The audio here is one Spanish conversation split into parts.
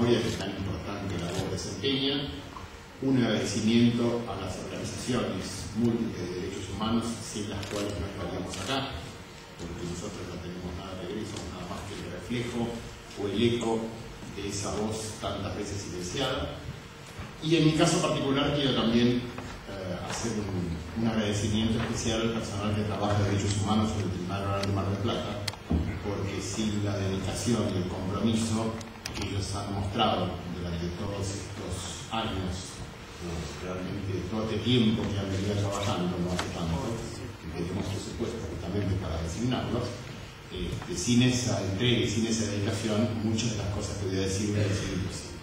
memoria que tan importante labor desempeña, un agradecimiento a las organizaciones múltiples de derechos humanos sin las cuales no estaríamos acá, porque nosotros no tenemos nada que ver, somos nada más que el reflejo o el eco de esa voz tantas veces silenciada. Y en mi caso particular quiero también hacer un agradecimiento especial al personal que trabaja en derechos humanos en el Tribunal Oral de Mar del Plata, porque sin la dedicación y el compromiso que ellos han mostrado durante todos estos años, realmente todo este tiempo que han venido trabajando, no hace tanto, que tenemos presupuesto justamente para designarlos, sin esa entrega y sin esa dedicación, muchas de las cosas que voy a decir hubiera sido imposible.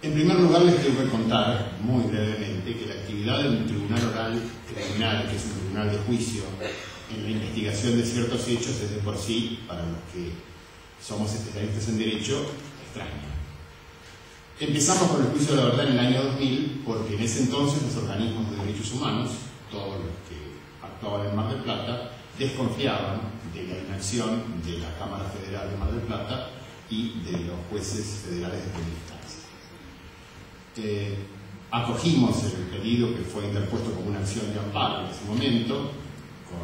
En primer lugar, les tengo que contar, muy brevemente, que la actividad del Tribunal Oral Criminal, que es un tribunal de juicio en la investigación de ciertos hechos, es de por sí, para los que somos especialistas en derecho, extraña. Empezamos con el juicio de la verdad en el año 2000, porque en ese entonces los organismos de derechos humanos, todos los que actuaban en Mar del Plata, desconfiaban de la inacción de la Cámara Federal de Mar del Plata y de los jueces federales de primera instancia. Acogimos el pedido que fue interpuesto como una acción de amparo en ese momento, con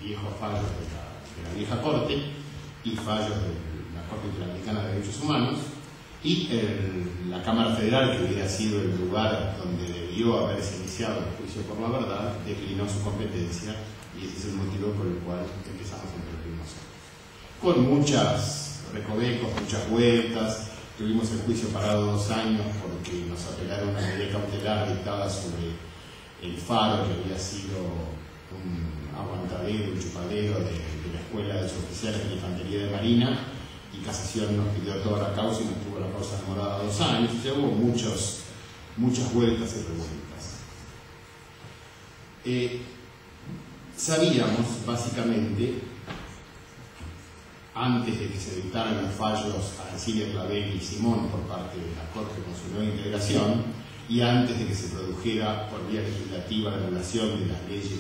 viejos fallos de la vieja Corte y fallos de la Corte Interamericana de Derechos Humanos, y la Cámara Federal, que hubiera sido el lugar donde debió haberse iniciado el juicio por la verdad, declinó su competencia, y ese es el motivo por el cual empezamos a intervenir nosotros. Con muchos recovecos, muchas vueltas. Tuvimos el juicio parado 2 años porque nos apelaron a una medida cautelar dictada sobre el Faro, que había sido un aguantadero, un chupadero de la Escuela de Suboficiales de la Infantería de Marina, y Casación nos pidió toda la causa y nos tuvo la causa demorada 2 años. O sea, hubo muchas vueltas y revueltas. Sabíamos, básicamente, antes de que se dictaran los fallos a Cecilia Clavel y Simón por parte de la Corte con su nueva integración, y antes de que se produjera por vía legislativa la anulación de las leyes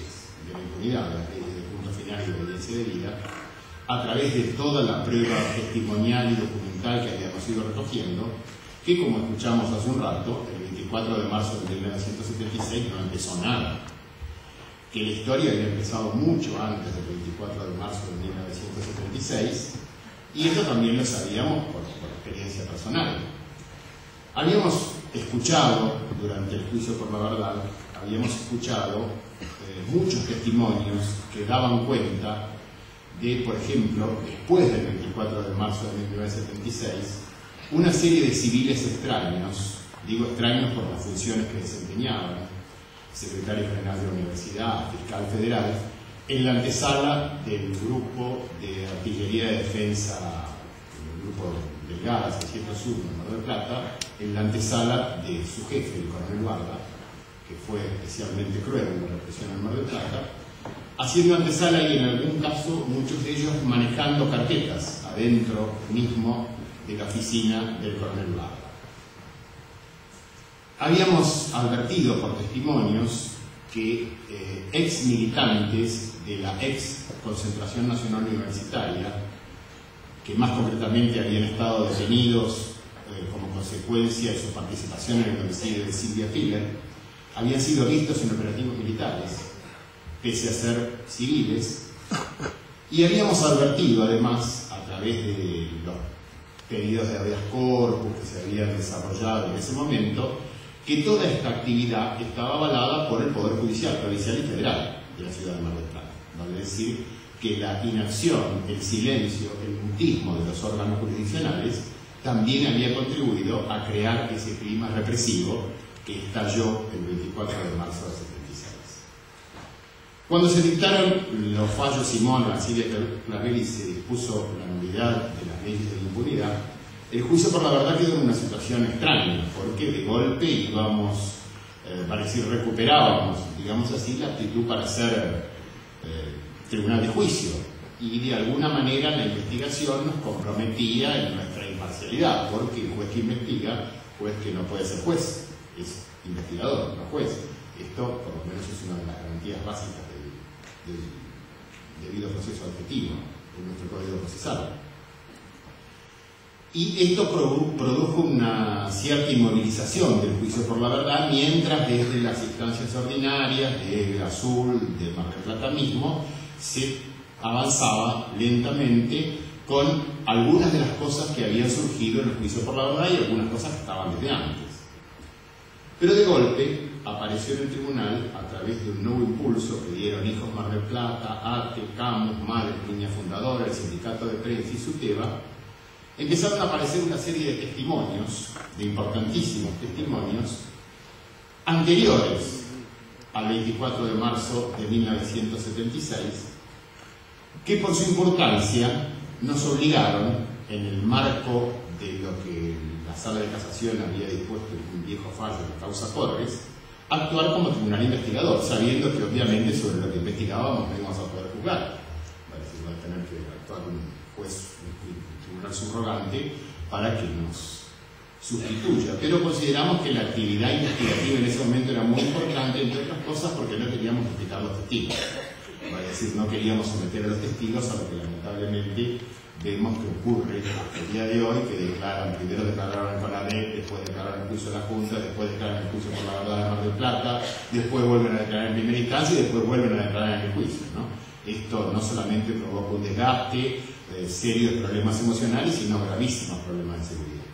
de la impunidad, de las leyes de punto final y de obediencia debida, a través de toda la prueba testimonial y documental que habíamos ido recogiendo, que, como escuchamos hace un rato, el 24 de marzo de 1976 no empezó nada, que la historia había empezado mucho antes del 24 de marzo de 1976, y esto también lo sabíamos por experiencia personal. Habíamos escuchado, durante el juicio por la verdad, muchos testimonios que daban cuenta de, por ejemplo, después del 24 de marzo de 1976, una serie de civiles extraños, digo extraños por las funciones que desempeñaban, secretario general de la universidad, fiscal federal, en la antesala del grupo de artillería de defensa, el grupo Delgada 601 en Mar del Plata, en la antesala de su jefe, el coronel Barda, que fue especialmente cruel en la represión en Mar del Plata, haciendo antesala y en algún caso muchos de ellos manejando carpetas adentro mismo de la oficina del coronel Barda. Habíamos advertido por testimonios que ex militantes de la ex Concentración Nacional Universitaria, que más concretamente habían estado detenidos como consecuencia de su participación en el homicidio de Silvia Piller, habían sido vistos en operativos militares, pese a ser civiles, y habíamos advertido además, a través de los pedidos de habeas corpus que se habían desarrollado en ese momento, que toda esta actividad estaba avalada por el Poder Judicial, provincial y federal de la ciudad de Mar del Plata. Vale decir que la inacción, el silencio, el mutismo de los órganos jurisdiccionales también había contribuido a crear ese clima represivo que estalló el 24 de marzo del 76. Cuando se dictaron los fallos Simón, Cecilia Clavel y se dispuso la nulidad de las leyes de la impunidad, el juicio por la verdad quedó en una situación extraña, porque de golpe íbamos, para decir, recuperábamos, digamos así, la actitud para ser tribunal de juicio, y de alguna manera la investigación nos comprometía en nuestra imparcialidad, porque el juez que investiga, juez que no puede ser juez, es investigador, no juez. Esto, por lo menos, es una de las garantías básicas del debido proceso objetivo en nuestro Código Procesal. Y esto produjo una cierta inmovilización del juicio por la verdad, mientras desde las instancias ordinarias de Azul, de Mar del Plata mismo, se avanzaba lentamente con algunas de las cosas que habían surgido en el juicio por la verdad y algunas cosas que estaban desde antes. Pero de golpe apareció en el tribunal, a través de un nuevo impulso que dieron Hijos Mar del Plata, ATE, Camus, Madre, Línea Fundadora, el Sindicato de Prensa y SUTEBA, empezaron a aparecer una serie de testimonios, de importantísimos testimonios, anteriores al 24 de marzo de 1976, que por su importancia nos obligaron, en el marco de lo que la Sala de Casación había dispuesto en un viejo fallo de la causa Corres, a actuar como tribunal investigador, sabiendo que obviamente sobre lo que investigábamos no íbamos a poder juzgar. Va a tener que actuar un juez, un tribunal subrogante, para que nos sustituya. Pero consideramos que la actividad investigativa en ese momento era muy importante, entre otras cosas porque no queríamos implicar a los testigos. Es decir, no queríamos someter a los testigos a lo que lamentablemente vemos que ocurre hasta el día de hoy, que declaran, primero declararon en CONADEP, después declararon en juicio de la Junta, después declaran en juicio por la verdad de Mar del Plata, después vuelven a declarar en primera instancia y después vuelven a declarar en el juicio, ¿no? Esto no solamente provoca un desgaste, serios problemas emocionales, sino gravísimos problemas de seguridad.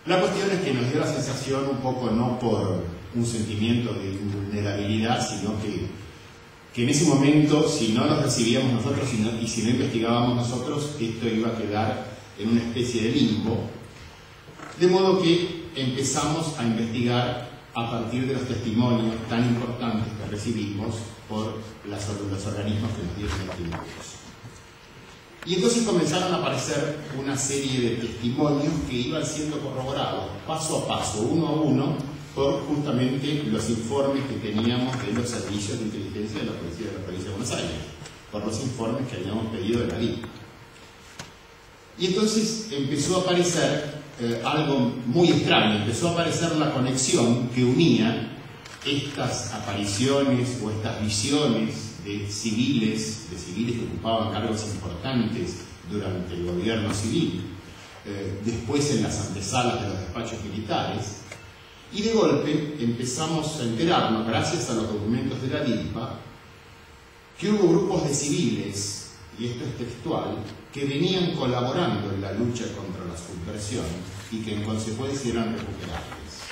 La cuestión es que nos dio la sensación, un poco no por un sentimiento de vulnerabilidad, sino que en ese momento, si no los recibíamos nosotros y si no investigábamos nosotros, esto iba a quedar en una especie de limbo. De modo que empezamos a investigar a partir de los testimonios tan importantes que recibimos por los organismos que nos dieron este impulso. Y entonces comenzaron a aparecer una serie de testimonios que iban siendo corroborados paso a paso, uno a uno, por justamente los informes que teníamos de los servicios de inteligencia de la Policía de la Provincia de Buenos Aires, por los informes que habíamos pedido de la DIC. Y entonces empezó a aparecer algo muy extraño, empezó a aparecer la conexión que unía estas apariciones o estas visiones de civiles que ocupaban cargos importantes durante el gobierno civil, después en las antesalas de los despachos militares. Y de golpe empezamos a enterarnos, gracias a los documentos de la DILPA, que hubo grupos de civiles, y esto es textual, que venían colaborando en la lucha contra la subversión y que en consecuencia eran recuperables.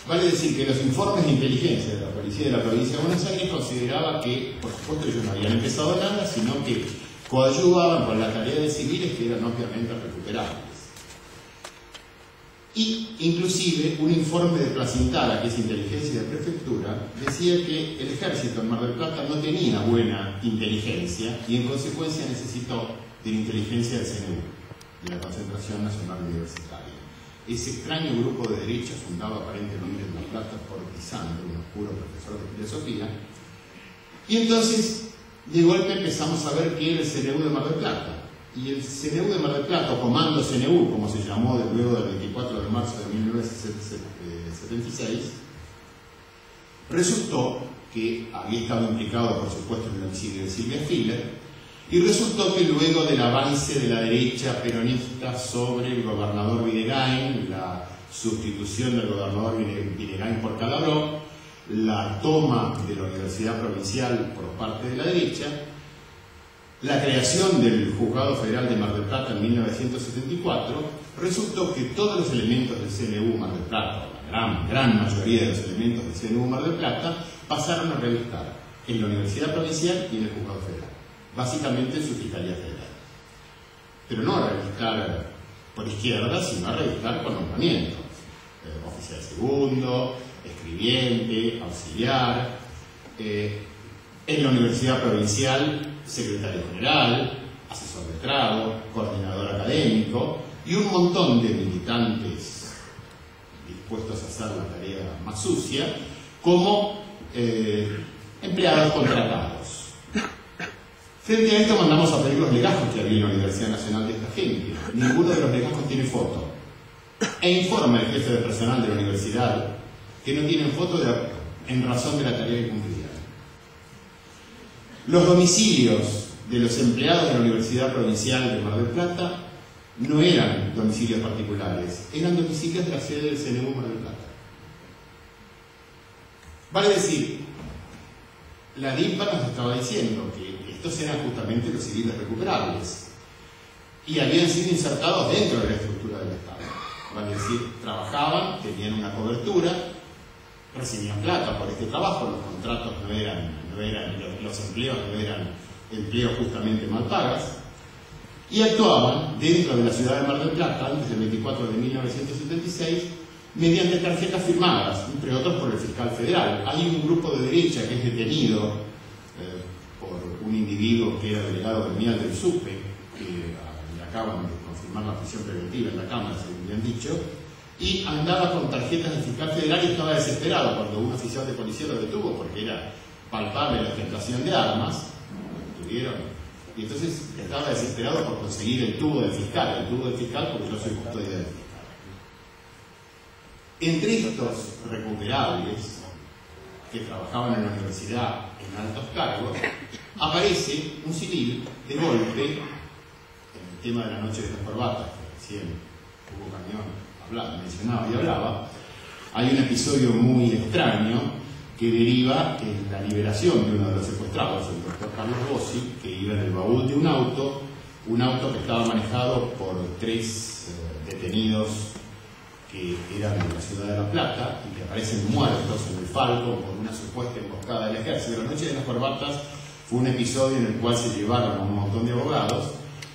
Vale decir que los informes de inteligencia de la Policía de la Provincia de Buenos Aires consideraba que, por supuesto, ellos no habían empezado nada, sino que coadyuvaban con la tarea de civiles que eran obviamente recuperables. Y inclusive un informe de Placintada, que es inteligencia de prefectura, decía que el ejército en Mar del Plata no tenía buena inteligencia y en consecuencia necesitó de la inteligencia del CNU, de la Concentración Nacional Universitaria. Ese extraño grupo de derecha, fundado aparentemente en Mar del Plata por Pisandro, un oscuro profesor de filosofía, y entonces de golpe empezamos a ver que era el CNU de Mar del Plata. Y el CNU de Mar del Plata, o Comando CNU, como se llamó luego del 24 de marzo de 1976, resultó que había estado implicado, por supuesto, en el homicidio de Silvia Filler, y resultó que luego del avance de la derecha peronista sobre el gobernador Videgain, la sustitución del gobernador Videgain por Calabró, la toma de la Universidad Provincial por parte de la derecha, la creación del Juzgado Federal de Mar del Plata en 1974, resultó que todos los elementos del CNU Mar del Plata, la gran mayoría de los elementos del CNU Mar del Plata, pasaron a revistar en la Universidad Provincial y en el Juzgado Federal, básicamente en su Fiscalía Federal. Pero no a revistar por izquierda, sino a revistar por nombramientos. Oficial segundo, escribiente, auxiliar. En la Universidad Provincial, secretario general, asesor letrado, coordinador académico y un montón de militantes dispuestos a hacer la tarea más sucia como empleados contratados. Frente a esto mandamos a pedir los legajos que había en la Universidad Nacional de esta gente. Ninguno de los legajos tiene foto. E informa el jefe de personal de la universidad que no tienen foto en razón de la tarea que cumplían. Los domicilios de los empleados de la Universidad Provincial de Mar del Plata no eran domicilios particulares, eran domicilios de la sede del CNU Mar del Plata. Vale decir, la DIMPA nos estaba diciendo que estos eran justamente los civiles recuperables y habían sido insertados dentro de la estructura del Estado. Vale decir, trabajaban, tenían una cobertura, recibían plata por este trabajo, los contratos los empleos no eran empleos justamente mal pagas, y actuaban dentro de la ciudad de Mar del Plata antes del 24 de 1976 mediante tarjetas firmadas, entre otros por el fiscal federal. Hay un grupo de derecha que es detenido por un individuo que era delegado gremial del SUPE, que le acaban de confirmar la prisión preventiva en la Cámara, según me han dicho, y andaba con tarjetas del fiscal federal y estaba desesperado cuando un oficial de policía lo detuvo porque era palpable la ostentación de armas, lo tuvieron, y entonces estaba desesperado por conseguir el tubo del fiscal porque yo soy custodia del fiscal. Entre estos recuperables que trabajaban en la universidad en altos cargos, aparece un civil de golpe, en el tema de la noche de las corbatas, que recién Hugo Cañón mencionaba y hablaba. Hay un episodio muy extraño que deriva en la liberación de uno de los secuestrados, el doctor Carlos Bossi, que iba en el baúl de un auto que estaba manejado por 3 detenidos que eran de la ciudad de La Plata y que aparecen muertos en el Falcon por una supuesta emboscada del ejército. La noche de las corbatas fue un episodio en el cual se llevaron a un montón de abogados,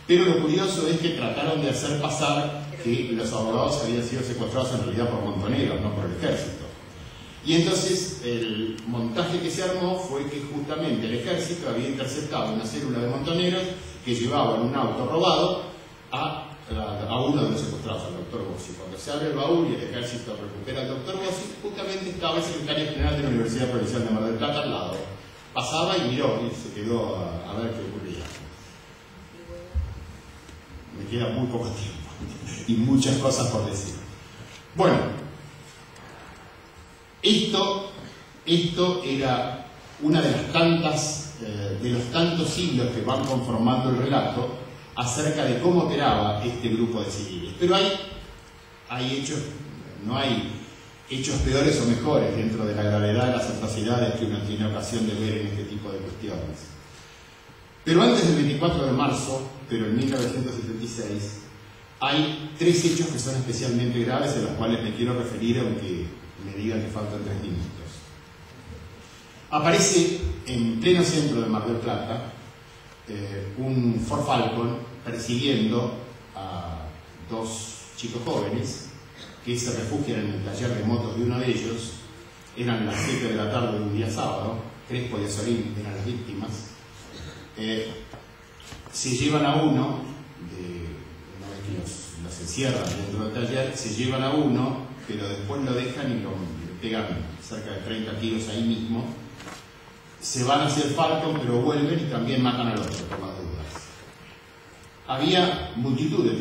pero lo curioso es que trataron de hacer pasar que los abogados habían sido secuestrados en realidad por montoneros, no por el ejército. Y entonces el montaje que se armó fue que justamente el ejército había interceptado una célula de montoneros que llevaban un auto robado a uno de los secuestrados, al doctor Bossi. Cuando se abre el baúl y el ejército recupera al doctor Bossi, justamente estaba el secretario general de la Universidad Provincial de Mar del Plata al lado. Pasaba y miró y se quedó a ver qué ocurría. Me queda muy poco tiempo y muchas cosas por decir. Bueno, esto era una de las tantas, de los tantos siglos que van conformando el relato acerca de cómo operaba este grupo de civiles. Pero hay hechos, no hay hechos peores o mejores dentro de la gravedad de las atrocidades que uno tiene ocasión de ver en este tipo de cuestiones. Pero antes del 24 de marzo, pero en 1976, hay 3 hechos que son especialmente graves en los cuales me quiero referir, aunque me digan que faltan 3 minutos. Aparece en pleno centro de Mar del Plata un Ford Falcon persiguiendo a 2 chicos jóvenes que se refugian en el taller de motos de uno de ellos. Eran las 7 de la tarde de un día sábado. Crespo y Azorín eran las víctimas. Se llevan a uno, una vez que los encierran dentro del taller, se llevan a uno, pero después lo dejan y le pegan cerca de 30 tiros ahí mismo. Se van hacia el Falcon, pero vuelven y también matan al otro, por las dudas. Había multitud de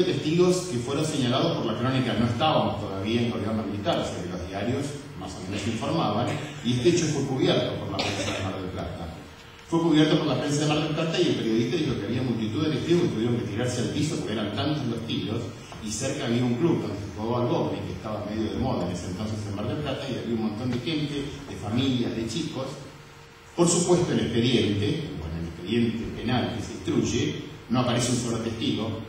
testigos que fueron señalados por la crónica. No estábamos todavía en gobierno militar, o sea que los diarios más o menos informaban, y este hecho fue cubierto por la prensa de Mar del Plata. Fue cubierto por la prensa de Mar del Plata y el periodista dijo que había multitud de testigos que tuvieron que tirarse al piso porque eran tantos los tiros, y cerca había un club donde se jugaba al bowling, que estaba medio de moda en ese entonces en Mar del Plata, y había un montón de gente, de familias, de chicos. Por supuesto, el expediente penal que se instruye, no aparece un solo testigo.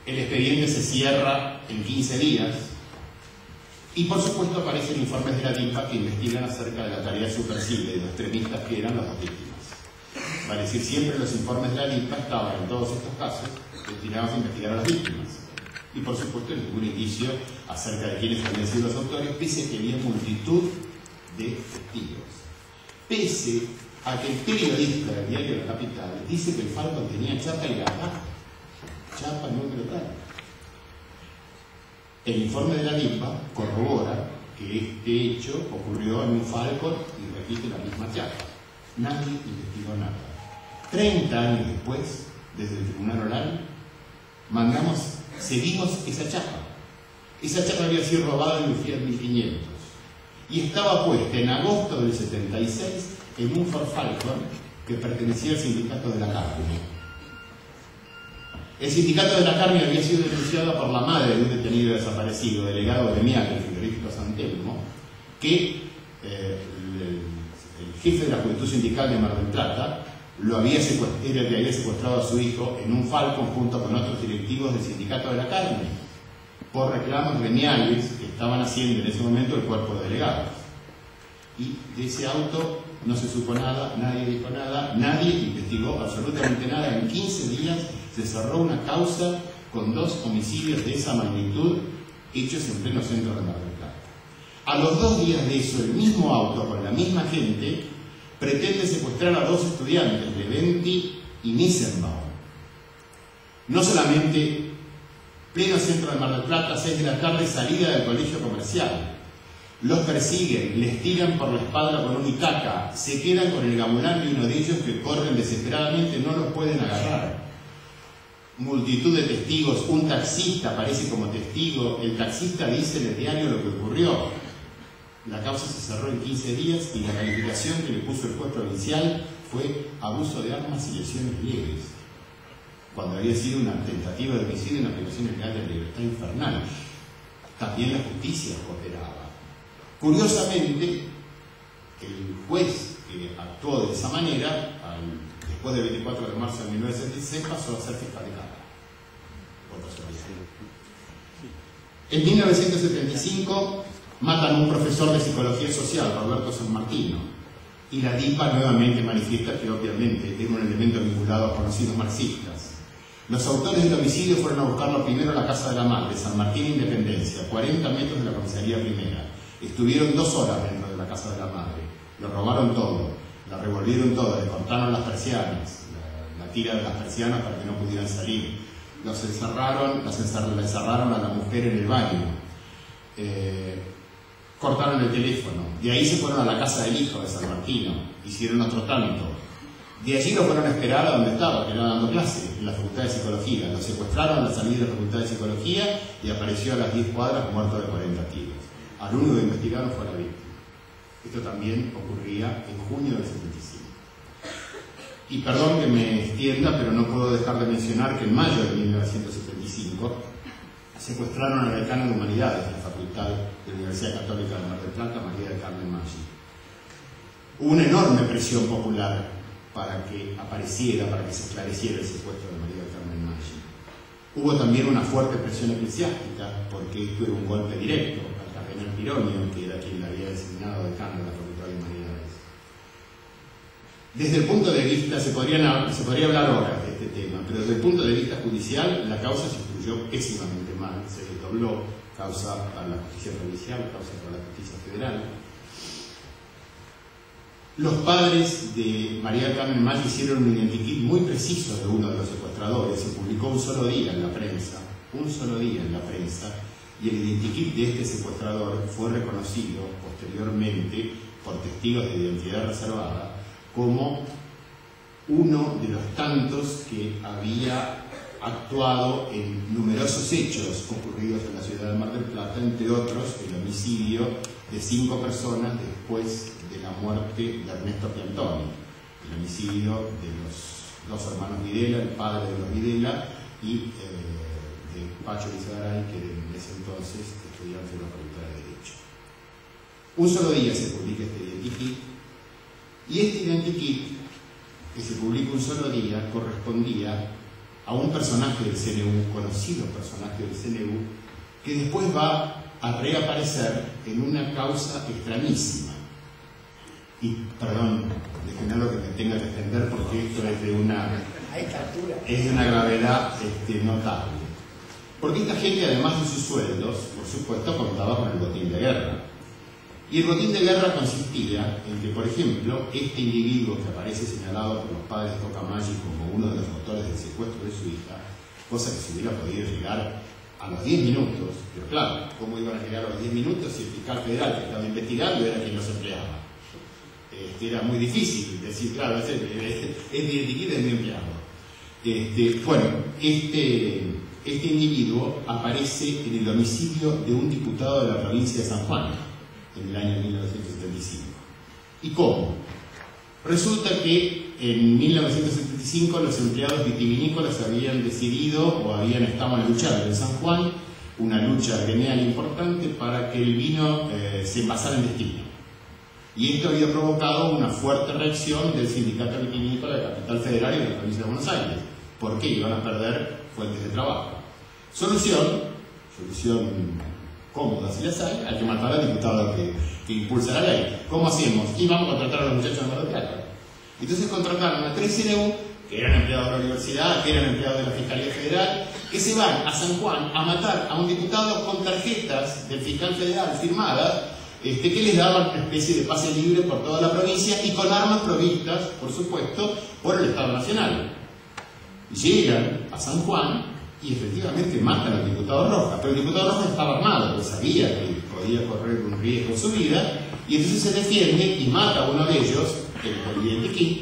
El expediente se cierra en 15 días. Y por supuesto aparecen informes de la DIMPA que investigan acerca de la tarea subversiva de los extremistas que eran las 2 víctimas. Vale decir, siempre los informes de la DIMPA estaban en todos estos casos destinados a investigar a las víctimas. Y por supuesto ningún indicio acerca de quiénes habían sido los autores, pese a que había multitud de testigos. Pese a que el periodista del diario La Capital dice que el Falcon tenía chapa y gata. Chapa número tal. El informe de la DIMPA corrobora que este hecho ocurrió en un Falcon y repite la misma chapa. Nadie investigó nada. 30 años después, desde el tribunal oral, seguimos esa chapa. Esa chapa había sido robada en un Fiat 1500 y estaba puesta en agosto del 76 en un Ford Falcon que pertenecía al sindicato de la carne. El sindicato de la carne había sido denunciado por la madre de un detenido desaparecido, delegado gremial del frigorífico San Telmo, que el jefe de la Juventud Sindical de Mar del Plata había secuestrado a su hijo en un Falcon junto con otros directivos del sindicato de la carne, por reclamos gremiales que estaban haciendo en ese momento el cuerpo de delegados. Y de ese auto no se supo nada, nadie dijo nada, nadie investigó absolutamente nada. En 15 días se cerró una causa con 2 homicidios de esa magnitud hechos en pleno centro de Mar del Plata. A los 2 días de eso, el mismo auto con la misma gente pretende secuestrar a 2 estudiantes, Leventi y Nissenbaum. No solamente pleno centro de Mar del Plata, 6 de la tarde, salida del colegio comercial. Los persiguen, les tiran por la espalda con un itaca, se quedan con el gamulán de uno de ellos que corren desesperadamente, no los pueden agarrar. Multitud de testigos, un taxista aparece como testigo, el taxista dice en el diario lo que ocurrió. La causa se cerró en 15 días y la calificación que le puso el juez provincial fue abuso de armas y lesiones leves, cuando había sido una tentativa de homicidio y una privación ilegal de libertad infernal. También la justicia cooperaba. Curiosamente, el juez que actuó de esa manera, después del 24 de marzo de 1976, pasó a ser fiscal de Cámara. En 1975 matan a un profesor de psicología social, Roberto San Martino, y la DIPA nuevamente manifiesta que obviamente era un elemento vinculado a conocidos marxistas. Los autores del homicidio fueron a buscarlo primero a la Casa de la Madre, San Martín Independencia, 40 metros de la comisaría primera. Estuvieron 2 horas dentro de la Casa de la Madre, lo robaron todo, la revolvieron todo, le cortaron las persianas, la tira de las persianas para que no pudieran salir, los encerraron, la encerraron a la mujer en el baño, cortaron el teléfono, de ahí se fueron a la casa del hijo de San Martino, hicieron otro tanto, de allí lo fueron a esperar a donde estaba, que era dando clase, en la Facultad de Psicología, lo secuestraron a la salida de la Facultad de Psicología y apareció a las 10 cuadras muerto de 40 tiros. Al único que investigaron fue la víctima. Esto también ocurría en junio del 75. Y perdón que me extienda, pero no puedo dejar de mencionar que en mayo de 1975 secuestraron a la decana de Humanidades de la Facultad de la Universidad Católica de Mar del Plata, María del Carmen Maggi. Hubo una enorme presión popular para que apareciera, para que se esclareciera el secuestro de María del Carmen Maggi. Hubo también una fuerte presión eclesiástica, porque esto era un golpe directo al cardenal Pironio, que era quien la había designado decano de la Facultad de Humanidades. Desde el punto de vista, se podría hablar horas de este tema, pero desde el punto de vista judicial, la causa se instruyó pésimamente mal, se desdobló, causa para la justicia provincial, causa para la justicia federal. Los padres de María del Carmen Maggi hicieron un identikit muy preciso de uno de los secuestradores, se publicó un solo día en la prensa, y el identikit de este secuestrador fue reconocido posteriormente por testigos de identidad reservada como uno de los tantos que había actuado en numerosos hechos ocurridos en la ciudad de Mar del Plata, entre otros el homicidio de 5 personas después de la muerte de Ernesto Piantoni, el homicidio de los 2 hermanos Videla, el padre de los Videla, y de Pacho Lizagaray, que en ese entonces estudiante de la Facultad de Derecho. Un solo día se publica este identikit, y este identikit, que se publica un solo día, correspondía a un personaje del CNU, conocido personaje del CNU, que después va a reaparecer en una causa extrañísima. Y, perdón, déjenme lo que me tenga que defender porque esto es de una gravedad notable. Porque esta gente, además de sus sueldos, por supuesto, contaba con el botín de guerra. Y el botín de guerra consistía en que, por ejemplo, este individuo que aparece señalado por los padres de Tocamaggi como uno de los autores del secuestro de su hija, cosa que se hubiera podido llegar a los 10 minutos, pero claro, ¿cómo iban a llegar a los 10 minutos si el fiscal federal que estaba investigando era quien los empleaba? Era muy difícil decir, claro, es mi identikit, es mi empleado. Bueno, este individuo aparece en el homicidio de un diputado de la provincia de San Juan en el año 1975. ¿Y cómo? Resulta que en 1975 1975 los empleados vitivinícolas habían decidido o estaban luchando en San Juan, una lucha gremial importante para que el vino se envasara en destino. Y esto había provocado una fuerte reacción del sindicato vitivinícola de Capital Federal y de la provincia de Buenos Aires, porque iban a perder fuentes de trabajo. Solución cómoda si las hay que matar al diputado que impulsa la ley. ¿Cómo hacemos? Y vamos a contratar a los muchachos de Mar del Plata. Entonces contrataron a 3 CNU, que eran empleados de la universidad, que eran empleados de la Fiscalía Federal, que se van a San Juan a matar a un diputado con tarjetas del fiscal federal firmadas, que les daban una especie de pase libre por toda la provincia y con armas provistas, por supuesto, por el Estado Nacional. Llegan a San Juan y efectivamente matan al diputado Rojas, pero el diputado Rojas estaba armado, porque sabía que podía correr un riesgo en su vida, y entonces se defiende y mata a uno de ellos, el presidente King,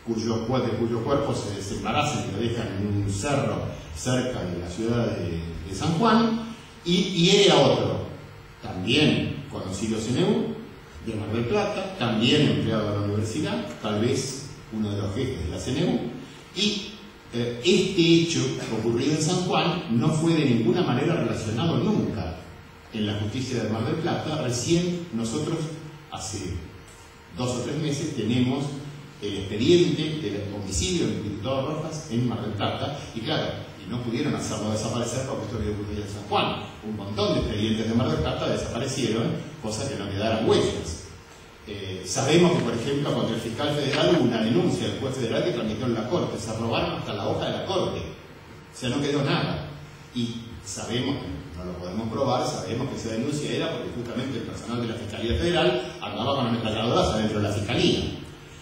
cuyo cuerpo se desembaraza y lo dejan en un cerro cerca de la ciudad de San Juan, y hiere a otro, también conocido CNU, de Mar del Plata, también empleado de la universidad, tal vez uno de los jefes de la CNU, y este hecho ocurrido en San Juan no fue de ninguna manera relacionado nunca en la justicia de Mar del Plata. Recién nosotros, hace 2 o 3 meses, tenemos el expediente del homicidio del diputado Rojas en Mar del Plata, y claro, y no pudieron hacerlo desaparecer porque esto había ocurrido en San Juan. Un montón de expedientes de Mar del Plata desaparecieron, cosa que no quedaran huellas. Sabemos que, por ejemplo, contra el fiscal federal hubo una denuncia del juez federal que tramitó en la corte, se robaron hasta la hoja de la corte, o sea, no quedó nada. Y sabemos, no lo podemos probar, sabemos que esa denuncia era porque justamente el personal de la Fiscalía Federal andaba con ametralladoras adentro de la Fiscalía,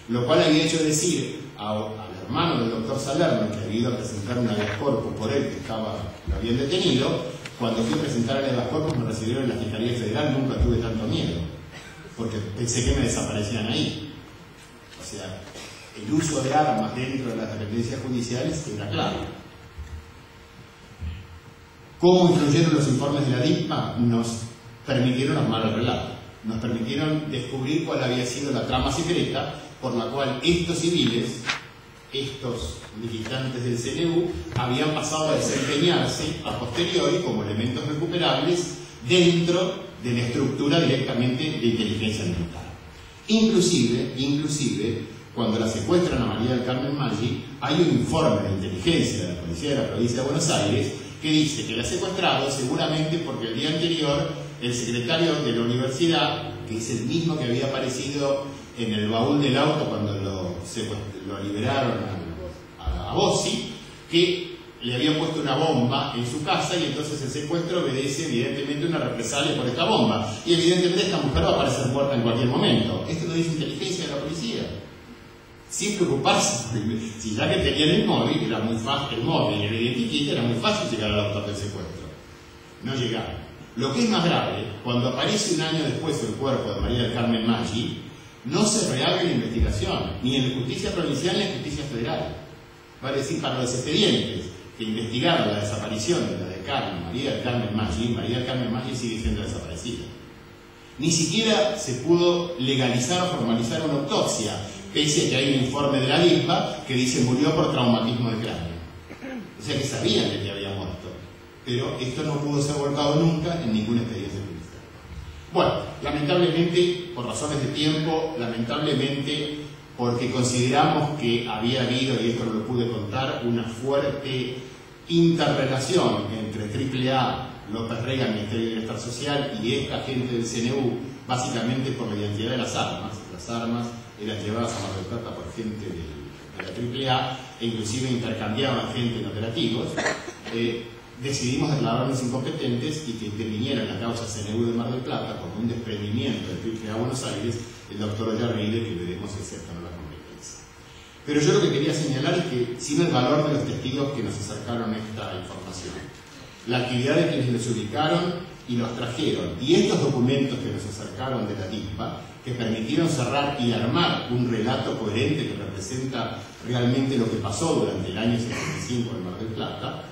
lo cual había hecho decir al hermano del doctor Salerno, que había ido a presentar un habeas corpus por él, que lo habían detenido: cuando fui a presentar el habeas corpus me recibieron en la Fiscalía Federal, nunca tuve tanto miedo, porque pensé que me desaparecían ahí. O sea, el uso de armas dentro de las dependencias judiciales era claro. ¿Cómo influyeron los informes de la DIPA? Nos permitieron armar el relato, nos permitieron descubrir cuál había sido la trama secreta por la cual estos civiles, estos militantes del CNU, habían pasado a desempeñarse a posteriori como elementos recuperables dentro de la estructura directamente de inteligencia militar. Inclusive, cuando la secuestran a María del Carmen Maggi, hay un informe de inteligencia de la policía de la provincia de Buenos Aires que dice que la ha secuestrado seguramente porque el día anterior el secretario de la universidad, que es el mismo que había aparecido en el baúl del auto cuando lo liberaron a Bossi, que le había puesto una bomba en su casa, y entonces el secuestro obedece evidentemente una represalia por esta bomba, y evidentemente esta mujer va a aparecer muerta en cualquier momento. Esto lo dice inteligencia de la policía, sin preocuparse, si ya que tenían el móvil, era muy fácil, el móvil y el identikit, era muy fácil llegar al autor del secuestro. No llegaron. Lo que es más grave, cuando aparece un año después el cuerpo de María del Carmen Maggi, no se reabre la investigación, ni en la justicia provincial ni en la justicia federal. Vale decir, para los expedientes que investigaron la desaparición de la de María del Carmen Maggi sigue siendo desaparecida. Ni siquiera se pudo legalizar o formalizar una autopsia, pese a que hay un informe de la DIPA que dice murió por traumatismo de cráneo. O sea que sabían de que había muerto, pero esto no pudo ser volcado nunca en ningún expediente judicial. Bueno, lamentablemente, por razones de tiempo, lamentablemente porque consideramos que había habido, y esto lo pude contar, una fuerte interrelación entre AAA, López Rega, Ministerio de Bienestar Social, y esta gente del CNU, básicamente por la identidad de las armas. Las armas eran llevadas a Mar del Plata por gente de la AAA, e inclusive intercambiaban gente en operativos. Decidimos declararnos incompetentes y que interviniera en la causa CNU de Mar del Plata con un desprendimiento del AAA Buenos Aires el doctor Ollarvide, que veremos si acepta o no la competencia. Pero yo lo que quería señalar es que, sin el valor de los testigos que nos acercaron esta información, la actividad de quienes los ubicaron y los trajeron, y estos documentos que nos acercaron de la DIPA, que permitieron cerrar y armar un relato coherente que representa realmente lo que pasó durante el año 75 en Mar del Plata,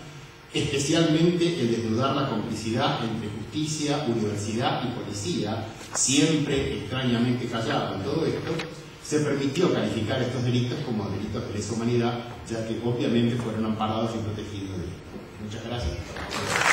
especialmente el desnudar la complicidad entre justicia, universidad y policía, siempre extrañamente callado en todo esto, se permitió calificar estos delitos como delitos de lesa humanidad, ya que obviamente fueron amparados y protegidos de ellos. Muchas gracias.